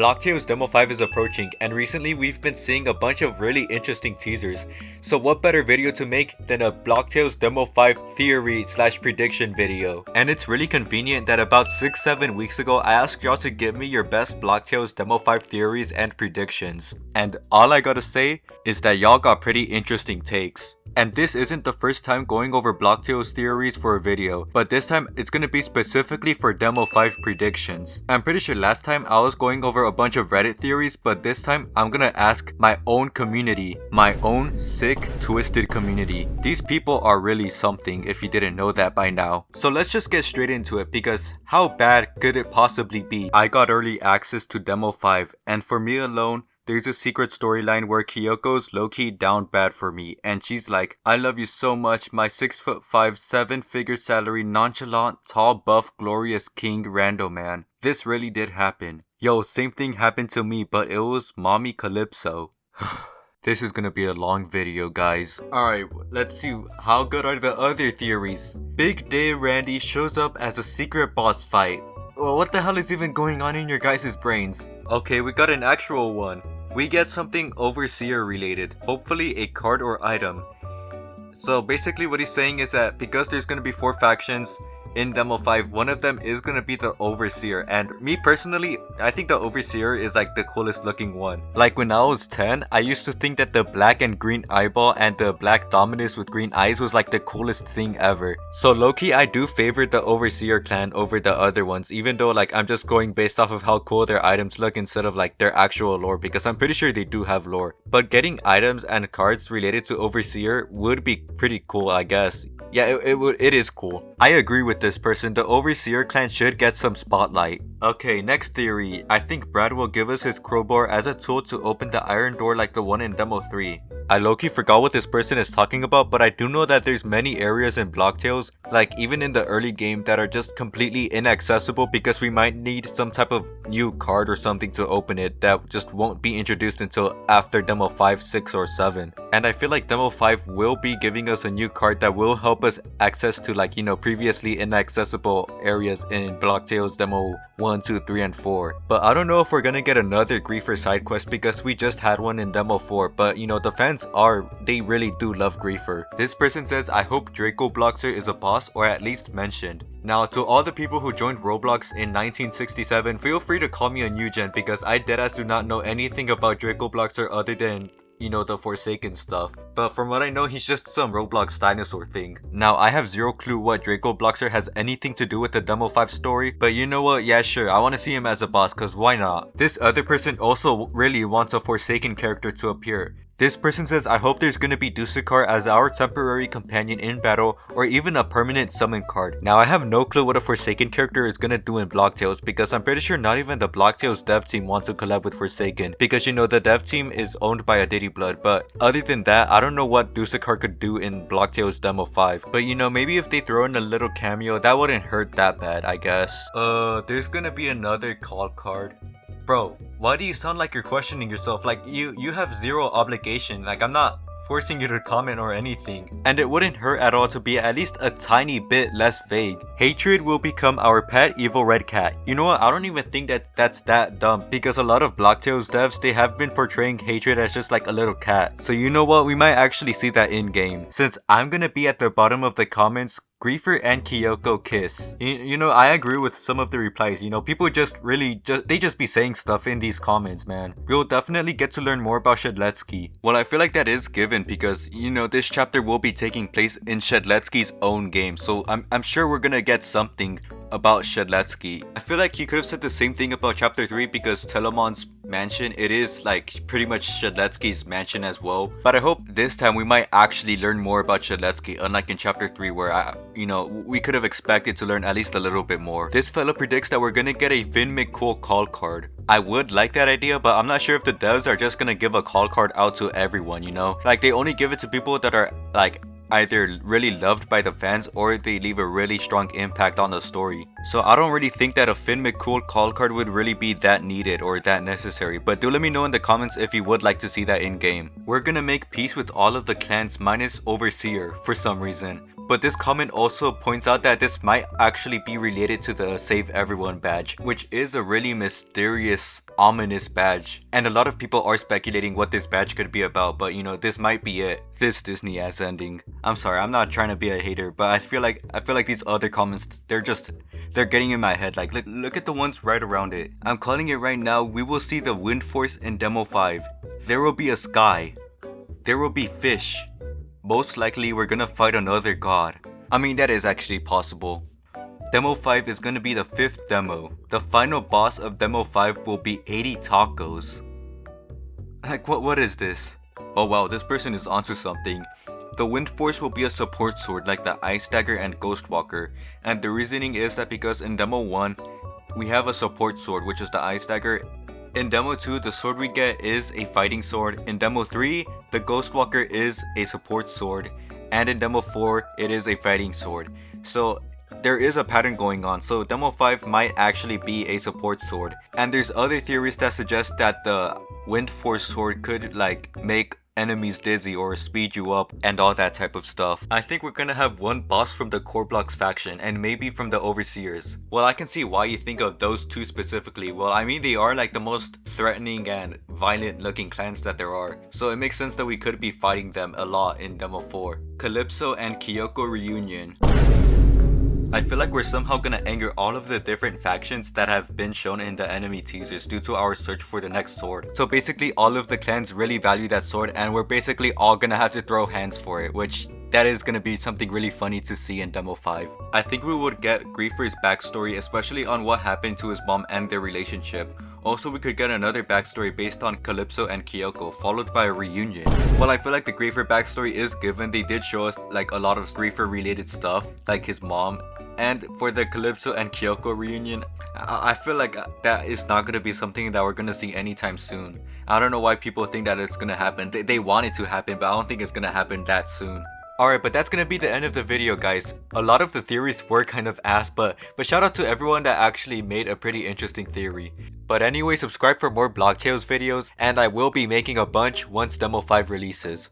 Blocktales Demo 5 is approaching, and recently we've been seeing a bunch of really interesting teasers. So what better video to make than a Blocktales Demo 5 theory/prediction video? And it's really convenient that about 6-7 weeks ago I asked y'all to give me your best Blocktales Demo 5 theories and predictions. And all I gotta say is that y'all got pretty interesting takes. And this isn't the first time going over Blocktales theories for a video, but this time it's gonna be specifically for Demo 5 predictions. I'm pretty sure last time I was going over a bunch of Reddit theories, but this time I'm gonna ask my own community, my own sick, twisted community. These people are really something if you didn't know that by now. So let's just get straight into it, because how bad could it possibly be? I got early access to Demo 5, and for me alone, there's a secret storyline where Kyoko's low-key down bad for me, and she's like, I love you so much, my 6'5", 7-figure salary, nonchalant, tall, buff, glorious king rando man. This really did happen. Yo, same thing happened to me, but it was Mommy Calypso. This is gonna be a long video, guys. Alright, let's see, how good are the other theories? Big Day Randy shows up as a secret boss fight. Well, what the hell is even going on in your guys' brains? Okay, we got an actual one. We get something Overseer related, hopefully a card or item. So basically what he's saying is that because there's going to be 4 factions in Demo 5, one of them is going to be the Overseer, and me personally, I think the Overseer is like the coolest looking one. Like when I was 10, I used to think that the black and green eyeball and the black Dominus with green eyes was like the coolest thing ever. So low-key, I do favor the Overseer clan over the other ones, even though like I'm just going based off of how cool their items look instead of like their actual lore, because I'm pretty sure they do have lore. But getting items and cards related to Overseer would be pretty cool, I guess. Yeah, it is cool. I agree with this person. The Overseer clan should get some spotlight. Okay, next theory. I think Brad will give us his crowbar as a tool to open the iron door like the one in Demo 3. I low-key forgot what this person is talking about, but I do know that there's many areas in Blocktales, like even in the early game, that are just completely inaccessible because we might need some type of new card or something to open it that just won't be introduced until after Demo 5, 6, or 7. And I feel like Demo 5 will be giving us a new card that will help us access to, like, you know, previously inaccessible areas in Blocktales Demo 1, 2, 3, and 4. But I don't know if we're gonna get another Griefer side quest because we just had one in Demo 4, but you know, the fans they really do love Griefer. This person says, I hope eocrobloxer is a boss or at least mentioned. Now, to all the people who joined Roblox in 1967, feel free to call me a new gen because I deadass do not know anything about eocrobloxer other than, you know, the Forsaken stuff. But from what I know, he's just some Roblox dinosaur thing. Now, I have zero clue what eocrobloxer has anything to do with the Demo 5 story, but you know what, yeah sure, I want to see him as a boss, cause why not? This other person also really wants a Forsaken character to appear. This person says, I hope there's gonna be Dusakar as our temporary companion in battle, or even a permanent summon card. Now, I have no clue what a Forsaken character is gonna do in Blocktales, because I'm pretty sure not even the Blocktales dev team wants to collab with Forsaken, because you know, the dev team is owned by a Diddy Blood. But other than that, I don't know what Dusakar could do in Blocktales Demo 5. But you know, maybe if they throw in a little cameo, that wouldn't hurt that bad, I guess. There's gonna be another call card. Bro, why do you sound like you're questioning yourself? Like you have zero obligation. Like, I'm not forcing you to comment or anything. And it wouldn't hurt at all to be at least a tiny bit less vague. Hatred will become our pet evil red cat. You know what? I don't even think that's that dumb, because a lot of Blocktales devs, they have been portraying Hatred as just like a little cat. So you know what? We might actually see that in game. Since I'm gonna be at the bottom of the comments, Griefer and Kyoko kiss. You know, I agree with some of the replies. You know, people just really they just be saying stuff in these comments, man. We'll definitely get to learn more about Shedletsky. Well, I feel like that is given because, you know, this chapter will be taking place in Shedletsky's own game. So I'm sure we're gonna get something about Shedletsky. I feel like you could have said the same thing about chapter 3 because Telemon's mansion, it is like pretty much Shedletsky's mansion as well. But I hope this time we might actually learn more about Shedletsky, unlike in chapter 3 where you know, we could have expected to learn at least a little bit more. This fella predicts that we're gonna get a mccool call card. I would like that idea, but I'm not sure if the devs are just gonna give a call card out to everyone, you know? Like, they only give it to people that are like either really loved by the fans or they leave a really strong impact on the story. So I don't really think that a mccool call card would really be that needed or that necessary, but do let me know in the comments if you would like to see that in game. We're gonna make peace with all of the clans minus Overseer for some reason. But this comment also points out that this might actually be related to the Save Everyone badge, which is a really mysterious, ominous badge. And a lot of people are speculating what this badge could be about, but you know, this might be it. This Disney ass ending. I'm sorry, I'm not trying to be a hater, but I feel like these other comments, they're getting in my head. Like, look at the ones right around it. I'm calling it right now. We will see the wind force in Demo 5. There will be a sky. There will be fish. Most likely we're gonna fight another god. I mean, that is actually possible. Demo 5 is gonna be the 5th demo. The final boss of Demo 5 will be 80 tacos. Like, what is this? Oh wow, this person is onto something. The wind force will be a support sword like the ice dagger and ghost walker. And the reasoning is that because in Demo 1, we have a support sword, which is the ice dagger. In Demo 2, the sword we get is a fighting sword. In Demo 3, the Ghost Walker is a support sword. And in Demo 4, it is a fighting sword. So there is a pattern going on. So Demo 5 might actually be a support sword. And there's other theories that suggest that the Wind Force sword could like make enemies dizzy or speed you up and all that type of stuff. I think we're gonna have one boss from the eocroblox faction and maybe from the overseers. Well, I can see why you think of those two specifically. Well, I mean, they are like the most threatening and violent looking clans that there are, so it makes sense that we could be fighting them a lot in Demo 4. Calypso and Kyoko reunion. I feel like we're somehow gonna anger all of the different factions that have been shown in the enemy teasers due to our search for the next sword. So basically all of the clans really value that sword and we're basically all gonna have to throw hands for it, which that is gonna be something really funny to see in Demo 5. I think we would get Griefer's backstory, especially on what happened to his mom and their relationship. Also, we could get another backstory based on Calypso and Kyoko, followed by a reunion. Well, I feel like the Griefer backstory is given. They did show us like a lot of Griefer related stuff, like his mom. And for the Calypso and Kyoko reunion, I feel like that is not going to be something that we're going to see anytime soon. I don't know why people think that it's going to happen. They want it to happen, but I don't think it's going to happen that soon. Alright, but that's gonna be the end of the video, guys. A lot of the theories were kind of ass, but shout out to everyone that actually made a pretty interesting theory. But anyway, subscribe for more Block Tales videos, and I will be making a bunch once Demo 5 releases.